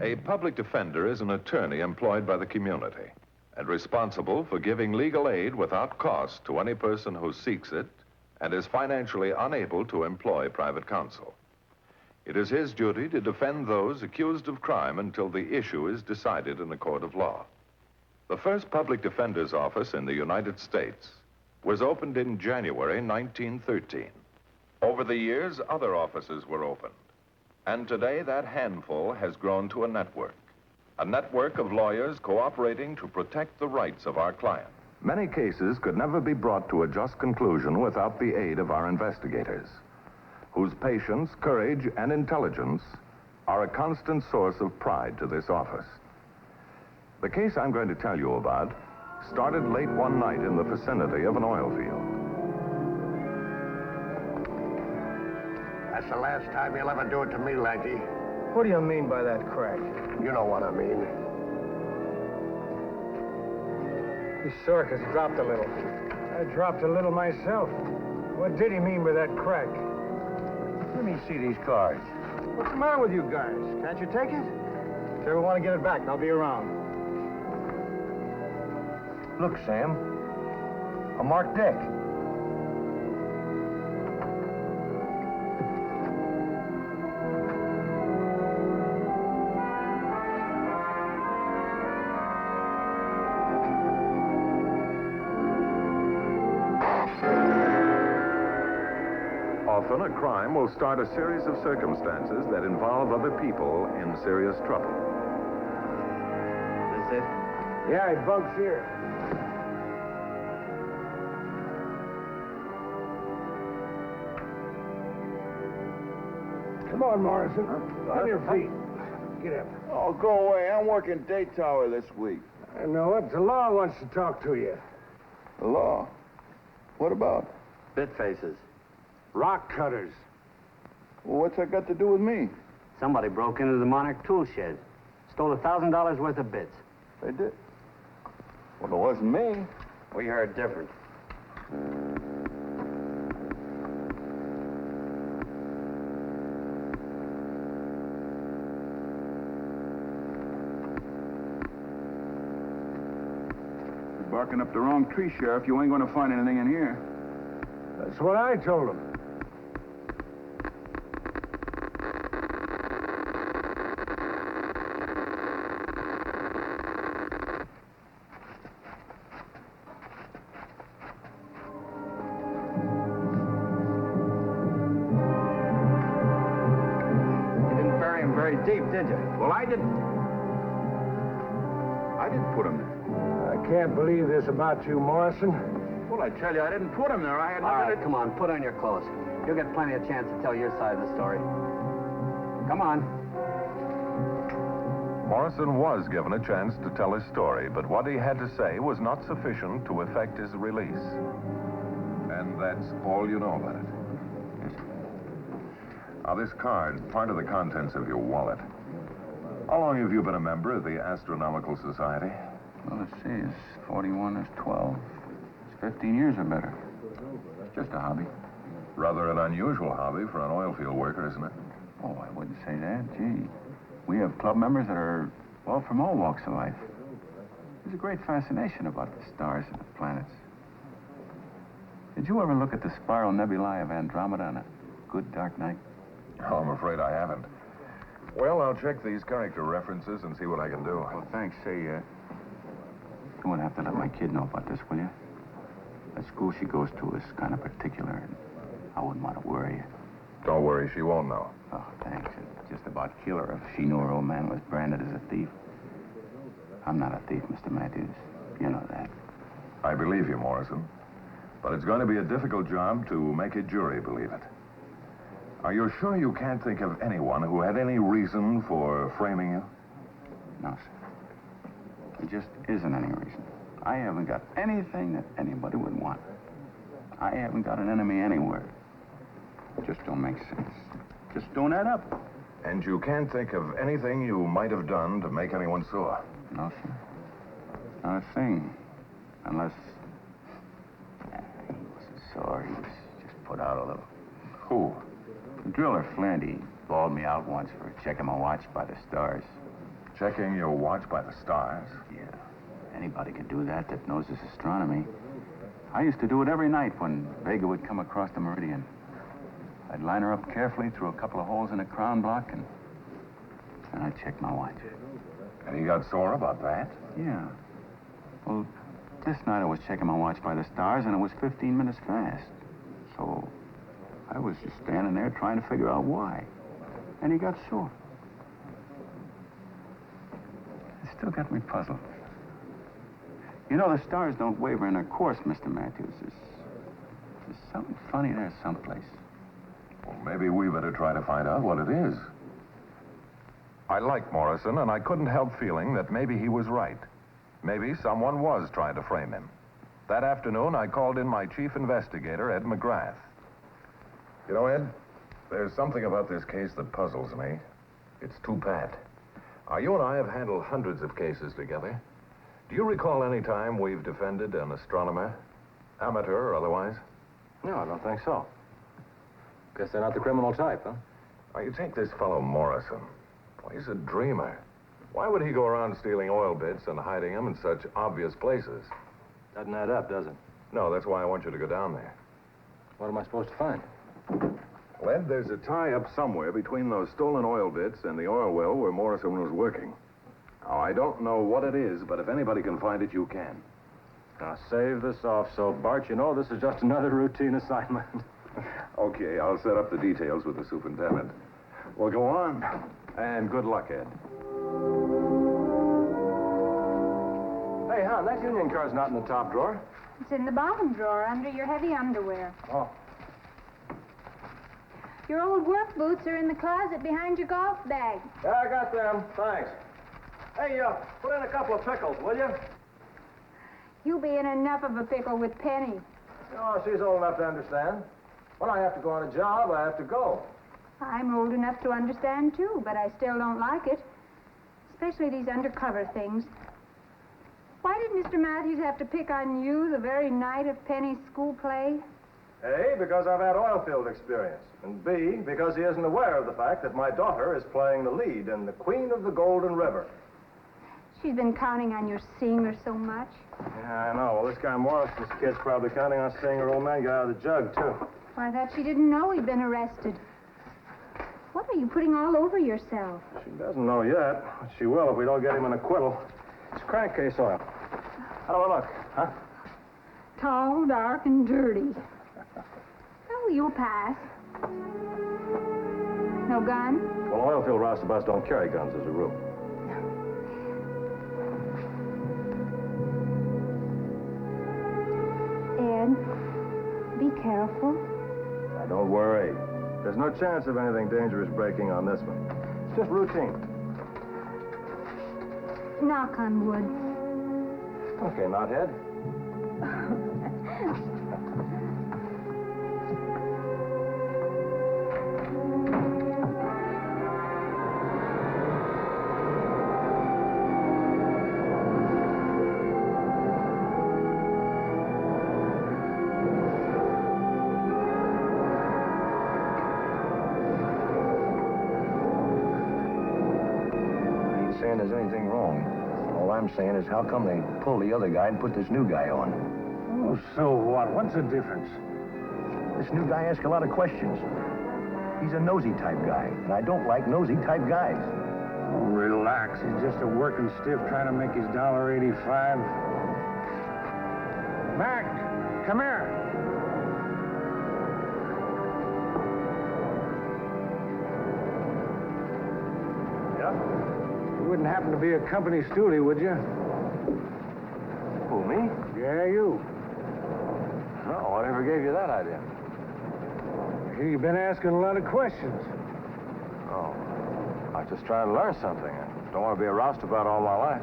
A public defender is an attorney employed by the community and responsible for giving legal aid without cost to any person who seeks it and is financially unable to employ private counsel. It is his duty to defend those accused of crime until the issue is decided in a court of law. The first public defender's office in the United States was opened in January 1913. Over the years, other offices were opened. And today, that handful has grown to a network of lawyers cooperating to protect the rights of our client. Many cases could never be brought to a just conclusion without the aid of our investigators, whose patience, courage, and intelligence are a constant source of pride to this office. The case I'm going to tell you about started late one night in the vicinity of an oil field. That's the last time you'll ever do it to me, Lanky. What do you mean by that crack? You know what I mean. His circus dropped a little. I dropped a little myself. What did he mean by that crack? Let me see these cards. What's the matter with you guys? Can't you take it? If you ever want to get it back, I'll be around. Look, Sam. A marked deck. Often a crime will start a series of circumstances that involve other people in serious trouble. That's it? Yeah, it bunks here. Come on, Morrison. On your feet. Get up. Oh, go away. I'm working day tower this week. I know it. The law wants to talk to you. The law? What about? Bit faces. Rock cutters. Well, what's that got to do with me? Somebody broke into the Monarch tool shed. Stole $1,000 worth of bits. They did. Well, it wasn't me. We heard different. You're barking up the wrong tree, Sheriff. You ain't going to find anything in here. That's what I told him. Deep, did you? Well, I didn't put him there. I can't believe this about you, Morrison. Well, I tell you, I didn't put him there. I had All nothing right, come on, put on your clothes. You'll get plenty of chance to tell your side of the story. Come on. Morrison was given a chance to tell his story, but what he had to say was not sufficient to effect his release. And that's all you know about it. Now, this card, part of the contents of your wallet. How long have you been a member of the Astronomical Society? Well, let's see. It's 41, it's 12. It's 15 years or better. It's just a hobby. Rather an unusual hobby for an oil field worker, isn't it? Oh, I wouldn't say that. Gee, we have club members that are, well, from all walks of life. There's a great fascination about the stars and the planets. Did you ever look at the spiral nebulae of Andromeda on a good dark night? Oh, I'm afraid I haven't. Well, I'll check these character references and see what I can do. Well, thanks. Say, you won't have to let my kid know about this, will you? The school she goes to is kind of particular, and I wouldn't want to worry you. Don't worry, she won't know. Oh, thanks. It'd just about kill her if she knew her old man was branded as a thief. I'm not a thief, Mr. Matthews. You know that. I believe you, Morrison. But it's going to be a difficult job to make a jury believe it. Are you sure you can't think of anyone who had any reason for framing you? No, sir. There just isn't any reason. I haven't got anything that anybody would want. I haven't got an enemy anywhere. It just don't make sense. Just don't add up. And you can't think of anything you might have done to make anyone sore? No, sir. Not a thing. Unless... he wasn't sore. He was just put out a little. Who? The driller, Flint, he bawled me out once for checking my watch by the stars. Checking your watch by the stars? Yeah. Anybody can do that knows his astronomy. I used to do it every night when Vega would come across the meridian. I'd line her up carefully through a couple of holes in the crown block, and I'd check my watch. And he got sore about that? Yeah. Well, this night I was checking my watch by the stars, and it was 15 minutes fast. So I was just standing there trying to figure out why. And he got sore. It still got me puzzled. You know, the stars don't waver in their course, Mr. Matthews. There's something funny there someplace. Well, maybe we better try to find out what it is. I like Morrison, and I couldn't help feeling that maybe he was right. Maybe someone was trying to frame him. That afternoon, I called in my chief investigator, Ed McGrath. You know, Ed, there's something about this case that puzzles me. It's too pat. You and I have handled hundreds of cases together. Do you recall any time we've defended an astronomer, amateur or otherwise? No, I don't think so. Guess they're not the criminal type, huh? Now, you take this fellow Morrison. Well, he's a dreamer. Why would he go around stealing oil bits and hiding them in such obvious places? Doesn't add up, does it? No, that's why I want you to go down there. What am I supposed to find? Well, Ed, there's a tie-up somewhere between those stolen oil bits and the oil well where Morrison was working. Now, I don't know what it is, but if anybody can find it, you can. Now, save this off so, Bart, you know this is just another routine assignment. Okay, I'll set up the details with the superintendent. Well, go on. And good luck, Ed. Hey, hon, that union card's not in the top drawer. It's in the bottom drawer under your heavy underwear. Oh. Your old work boots are in the closet behind your golf bag. Yeah, I got them. Thanks. Hey, put in a couple of pickles, will you? You'll be in enough of a pickle with Penny. Oh, she's old enough to understand. When I have to go on a job, I have to go. I'm old enough to understand, too, but I still don't like it. Especially these undercover things. Why did Mr. Matthews have to pick on you the very night of Penny's school play? A, because I've had oil field experience. And B, because he isn't aware of the fact that my daughter is playing the lead in The Queen of the Golden River. She's been counting on your seeing her so much. Yeah, I know. Well, this guy Morrison's kid's probably counting on seeing her old man get out of the jug, too. Why, I thought she didn't know he'd been arrested. What are you putting all over yourself? She doesn't know yet, but she will if we don't get him an acquittal. It's crankcase oil. How do I look, huh? Tall, dark, and dirty. Oh, you'll pass. No gun? Well, oil field roustabouts don't carry guns as a rule. Ed, be careful. Now, don't worry. There's no chance of anything dangerous breaking on this one. It's just routine. Knock on wood. Okay, knothead. Saying there's anything wrong. All I'm saying is how come they pulled the other guy and put this new guy on? Oh, so what? What's the difference? This new guy asks a lot of questions. He's a nosy type guy, and I don't like nosy type guys. Oh, relax. He's just a working stiff trying to make his $1.85. Mac, come here. You wouldn't happen to be a company stewardie, would you? Who, me? Yeah, you. No, whatever gave you that idea? I hear you've been asking a lot of questions. Oh, I was just trying to learn something. I don't want to be a roustabout all my life.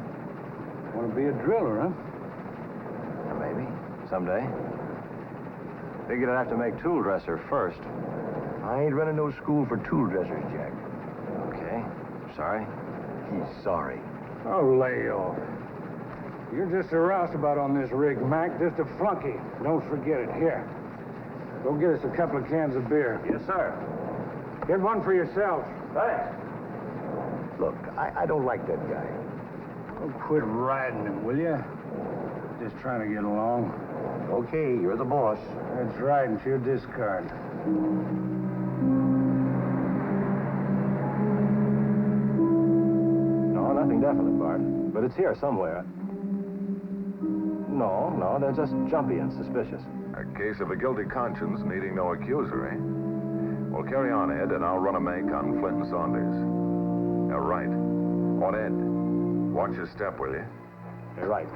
Want to be a driller, huh? Maybe, someday. Figured I'd have to make tool dresser first. I ain't running no school for tool dressers, Jack. Okay, sorry. He's sorry. Oh, lay off. You're just a roustabout on this rig, Mac. Just a flunky. Don't forget it. Here. Go get us a couple of cans of beer. Yes, sir. Get one for yourself. Thanks. Look, I don't like that guy. Oh, quit riding him, will you? Just trying to get along. Okay, you're the boss. That's right, it's your discard. No, nothing definite, Bart. But it's here somewhere. No, they're just jumpy and suspicious. A case of a guilty conscience needing no accuser, eh? Well, carry on, Ed, and I'll run a make on Flint and Saunders. Right. On Ed, watch your step, will you? You're right.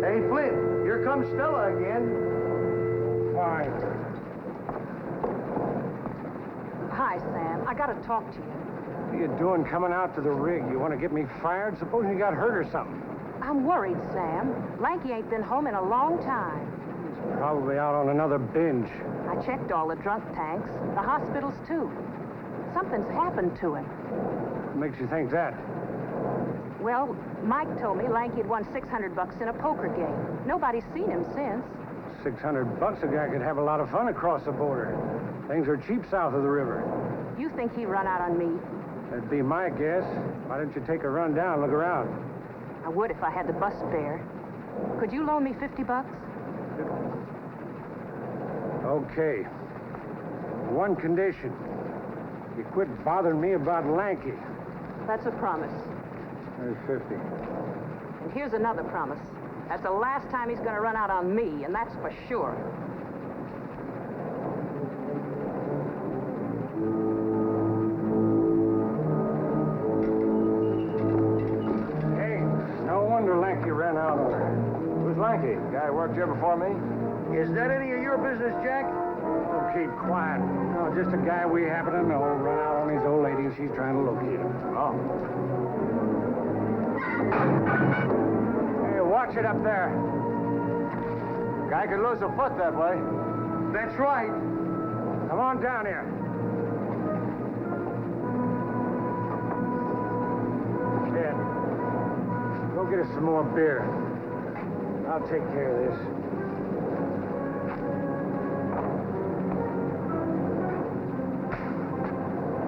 Hey, Flint, here comes Stella again. Fine. Hi, Sam. I gotta talk to you. What are you doing coming out to the rig? You want to get me fired? Suppose you got hurt or something. I'm worried, Sam. Lanky ain't been home in a long time. He's probably out on another binge. I checked all the drunk tanks, the hospitals, too. Something's happened to him. What makes you think that? Well, Mike told me Lanky had won $600 in a poker game. Nobody's seen him since. $600, a guy could have a lot of fun across the border. Things are cheap south of the river. You think he run out on me? That'd be my guess. Why don't you take a run down, look around? I would if I had the bus fare. Could you loan me $50? Okay. One condition. You quit bothering me about Lanky. That's a promise. There's 50. And here's another promise. That's the last time he's gonna run out on me, and that's for sure. Lanky ran out on her. Who's Lanky? Guy who worked here before me? Is that any of your business, Jack? Oh, keep quiet. No, just a guy we happen to know run out on his old lady and she's trying to locate him. Oh. Hey, watch it up there. Guy could lose a foot that way. That's right. Come on down here. Ed, go get us some more beer. I'll take care of this.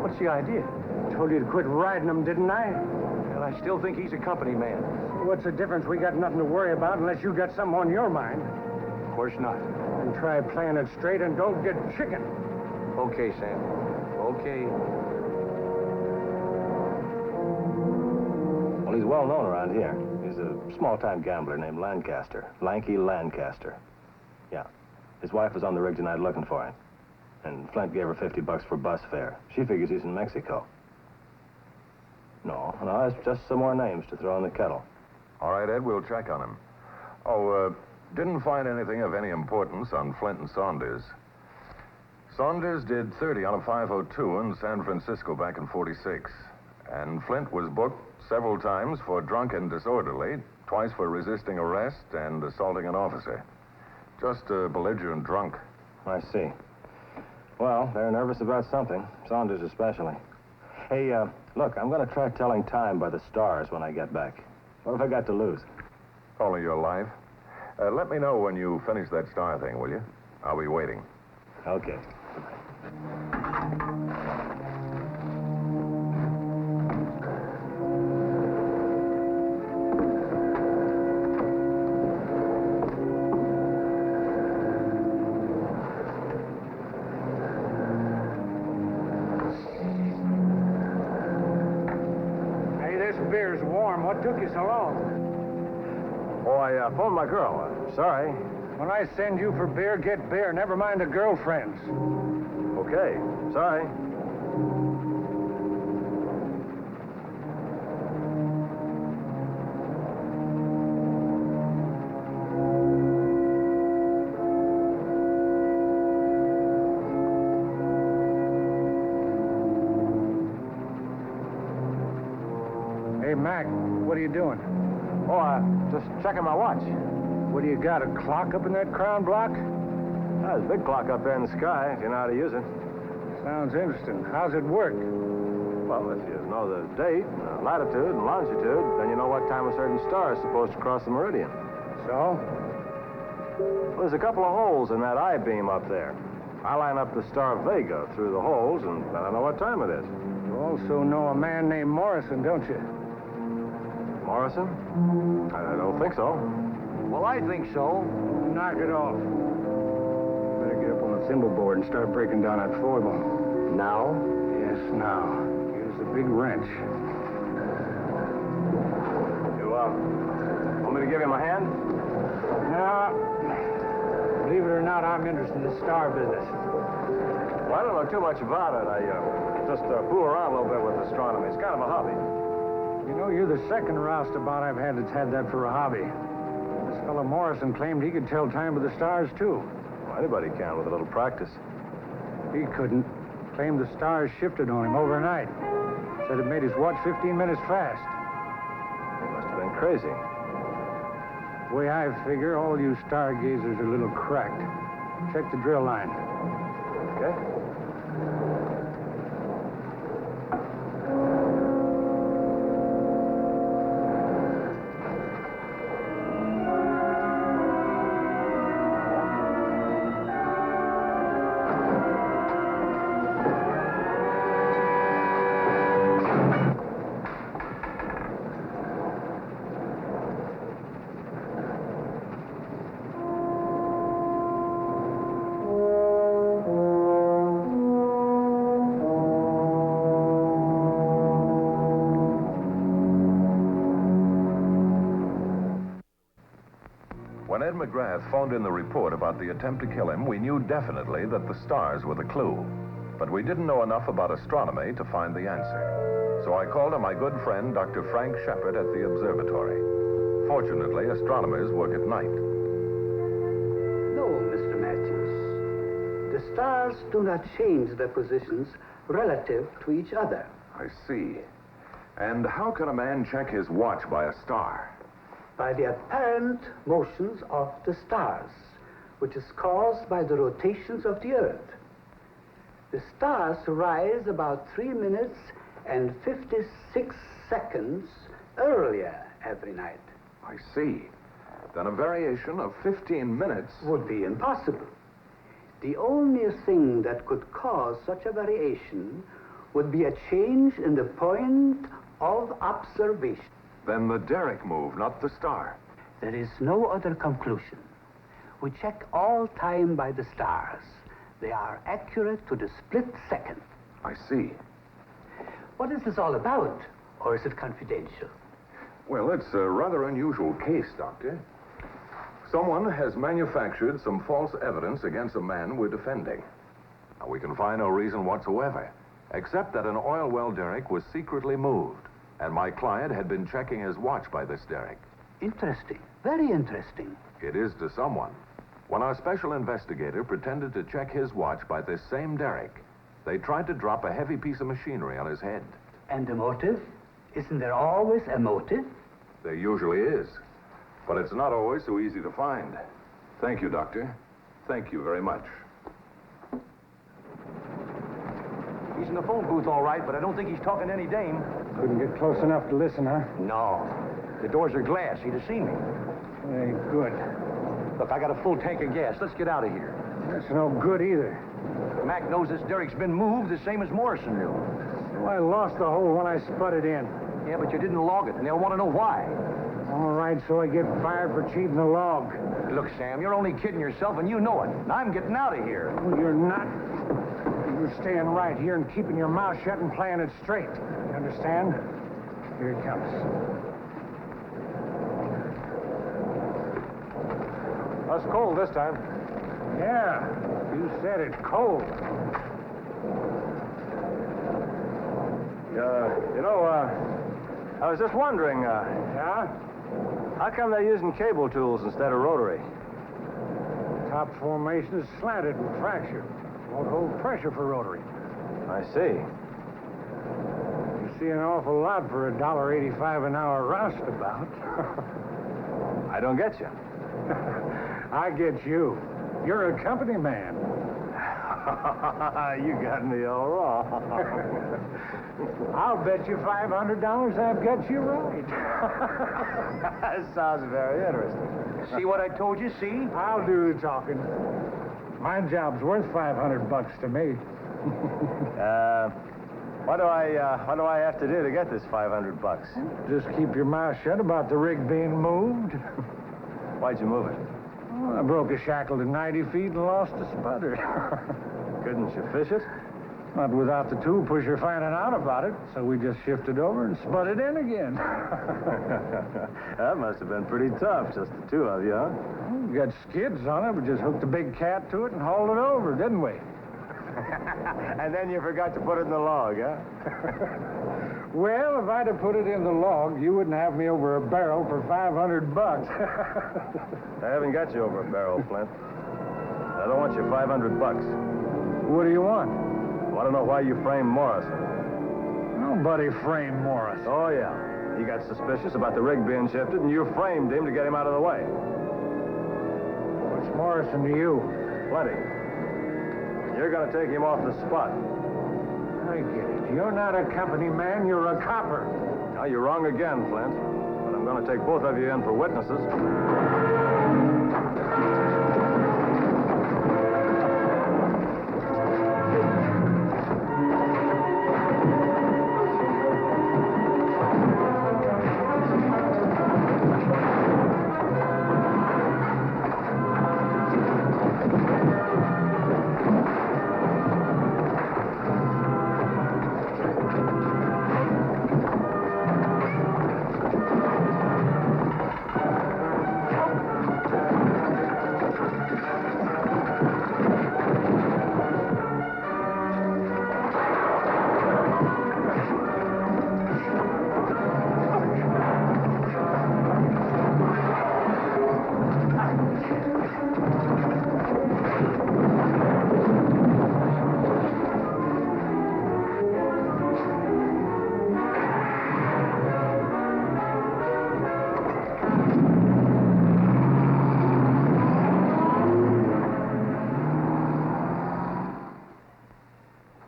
What's the idea? Told you to quit riding him, didn't I? Well, I still think he's a company man. What's the difference? We got nothing to worry about unless you got something on your mind. Of course not. And try playing it straight and don't get chicken. Okay, Sam. Okay. Well, he's well known around here. He's a small-time gambler named Lancaster. Lanky Lancaster. Yeah. His wife was on the rig tonight looking for him. And Flint gave her $50 for bus fare. She figures he's in Mexico. No, it's just some more names to throw in the kettle. All right, Ed, we'll check on him. Oh, didn't find anything of any importance on Flint and Saunders. Saunders did 30 on a 502 in San Francisco back in '46. And Flint was booked several times for drunk and disorderly, twice for resisting arrest and assaulting an officer. Just a belligerent drunk. I see. Well, they're nervous about something, Saunders especially. Hey, look, I'm going to try telling time by the stars when I get back. What have I got to lose? Only your life. Let me know when you finish that star thing, will you? I'll be waiting. Okay. Beer's warm. What took you so long? Oh, I phoned my girl. Sorry. When I send you for beer, get beer. Never mind the girlfriends. Okay. Sorry. Hey, Mac, what are you doing? Oh, just checking my watch. What do you got, a clock up in that crown block? There's a big clock up there in the sky, if you know how to use it. Sounds interesting. How's it work? Well, if you know the date, latitude, and longitude, then you know what time a certain star is supposed to cross the meridian. So? Well, there's a couple of holes in that I-beam up there. I line up the star Vega through the holes, and then I know what time it is. You also know a man named Morrison, don't you? Morrison? I don't think so. Well, I think so. Knock it off. Better get up on the thimble board and start breaking down that foible. Now? Yes, now. Use the big wrench. You, want me to give you my hand? Now, believe it or not, I'm interested in the star business. Well, I don't know too much about it. I just fool around a little bit with astronomy. It's kind of a hobby. You know, you're the second roustabout I've had that's had that for a hobby. This fellow Morrison claimed he could tell time by the stars, too. Well, anybody can with a little practice. He couldn't. Claimed the stars shifted on him overnight. Said it made his watch 15 minutes fast. He must have been crazy. The way I figure, all you stargazers are a little cracked. Check the drill line. Okay? When Ed McGrath phoned in the report about the attempt to kill him, we knew definitely that the stars were the clue. But we didn't know enough about astronomy to find the answer. So I called on my good friend, Dr. Frank Shepard, at the observatory. Fortunately, astronomers work at night. No, Mr. Matthews. The stars do not change their positions relative to each other. I see. And how can a man check his watch by a star? By the apparent motions of the stars, which is caused by the rotations of the Earth. The stars rise about 3 minutes and 56 seconds earlier every night. I see. Then a variation of 15 minutes... would be impossible. The only thing that could cause such a variation would be a change in the point of observation. Then the derrick move, not the star. There is no other conclusion. We check all time by the stars. They are accurate to the split second. I see. What is this all about? Or is it confidential? Well, it's a rather unusual case, Doctor. Someone has manufactured some false evidence against a man we're defending. Now, we can find no reason whatsoever, except that an oil well derrick was secretly moved, and my client had been checking his watch by this derrick. Interesting. Very interesting. It is to someone. When our special investigator pretended to check his watch by this same derrick, they tried to drop a heavy piece of machinery on his head. And the motive? Isn't there always a motive? There usually is. But it's not always so easy to find. Thank you, Doctor. Thank you very much. He's in the phone booth, all right, but I don't think he's talking to any dame. Couldn't get close enough to listen, huh? No. The doors are glass. He'd have seen me. Hey, good. Look, I got a full tank of gas. Let's get out of here. That's no good either. Mac knows this derrick's been moved the same as Morrison knew. So I lost the hole when I sputted in. Yeah, but you didn't log it, and they'll want to know why. All right, so I get fired for cheating the log. Look, Sam, you're only kidding yourself, and you know it. And I'm getting out of here. Well, you're not. You're staying right here and keeping your mouth shut and playing it straight. You understand? Here it comes. That's cold this time. Yeah, you said it, cold. I was just wondering, Yeah? how come they're using cable tools instead of rotary? Top formation is slanted and fractured. Won't hold pressure for rotary. I see. You see an awful lot for $1.85 an hour roustabout. I don't get you. I get you. You're a company man. You got me all wrong. I'll bet you $500 I've got you right. That sounds very interesting. See what I told you, see? I'll do the talking. My job's worth $500 to me. What do I have to do to get this $500? Just keep your mouth shut about the rig being moved. Why'd you move it? Oh, I broke a shackle to 90 feet and lost a spudder. Couldn't you fish it? Not without the tool pusher finding out about it, so we just shifted over and spud it in again. That must have been pretty tough, just the two of you, huh? We got skids on it. We just hooked a big cat to it and hauled it over, didn't we? And then you forgot to put it in the log, huh? Well, if I'd have put it in the log, you wouldn't have me over a barrel for $500. I haven't got you over a barrel, Flint. I don't want your $500. What do you want? I want to know why you framed Morrison. Nobody framed Morrison. Oh, yeah. He got suspicious about the rig being shifted, and you framed him to get him out of the way. What's Morrison to you? Plenty. You're going to take him off the spot. I get it. You're not a company man, you're a copper. Now, you're wrong again, Flint. But I'm going to take both of you in for witnesses.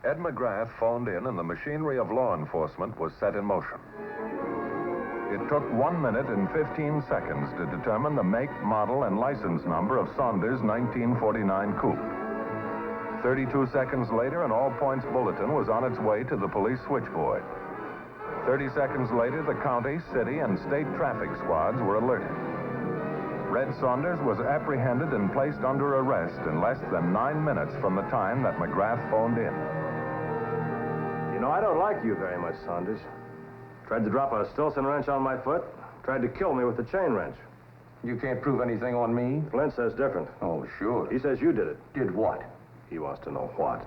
Ed McGrath phoned in and the machinery of law enforcement was set in motion. It took 1 minute and 15 seconds to determine the make, model, and license number of Saunders' 1949 coupe. 32 seconds later, an all-points bulletin was on its way to the police switchboard. 30 seconds later, the county, city, and state traffic squads were alerted. Red Saunders was apprehended and placed under arrest in less than 9 minutes from the time that McGrath phoned in. You know, I don't like you very much, Saunders. Tried to drop a Stilson wrench on my foot. Tried to kill me with the chain wrench. You can't prove anything on me? Flint says different. Oh, sure. He says you did it. Did what? He wants to know what.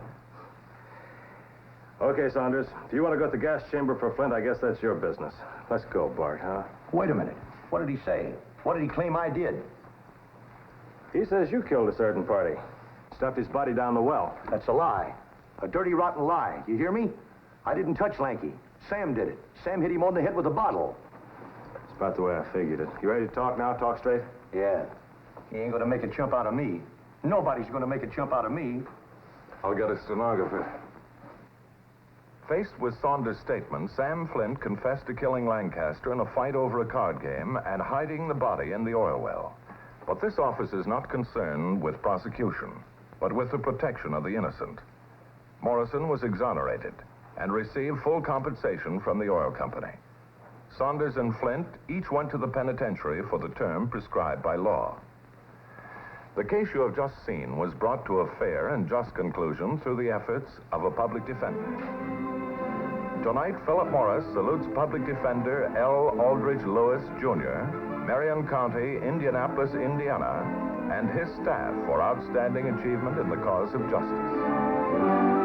Okay, Saunders. If you want to go to the gas chamber for Flint, I guess that's your business. Let's go, Bart, huh? Wait a minute. What did he say? What did he claim I did? He says you killed a certain party. Stuffed his body down the well. That's a lie. A dirty, rotten lie. You hear me? I didn't touch Lanky. Sam did it. Sam hit him on the head with a bottle. It's about the way I figured it. You ready to talk now? Talk straight? Yeah. He ain't gonna make a chump out of me. Nobody's gonna make a chump out of me. I'll get a stenographer. Faced with Saunders' statement, Sam Flint confessed to killing Lancaster in a fight over a card game and hiding the body in the oil well. But this office is not concerned with prosecution, but with the protection of the innocent. Morrison was exonerated and received full compensation from the oil company. Saunders and Flint each went to the penitentiary for the term prescribed by law. The case you have just seen was brought to a fair and just conclusion through the efforts of a public defender. Tonight, Philip Morris salutes Public Defender L. Aldridge Lewis, Jr., Marion County, Indianapolis, Indiana, and his staff for outstanding achievement in the cause of justice.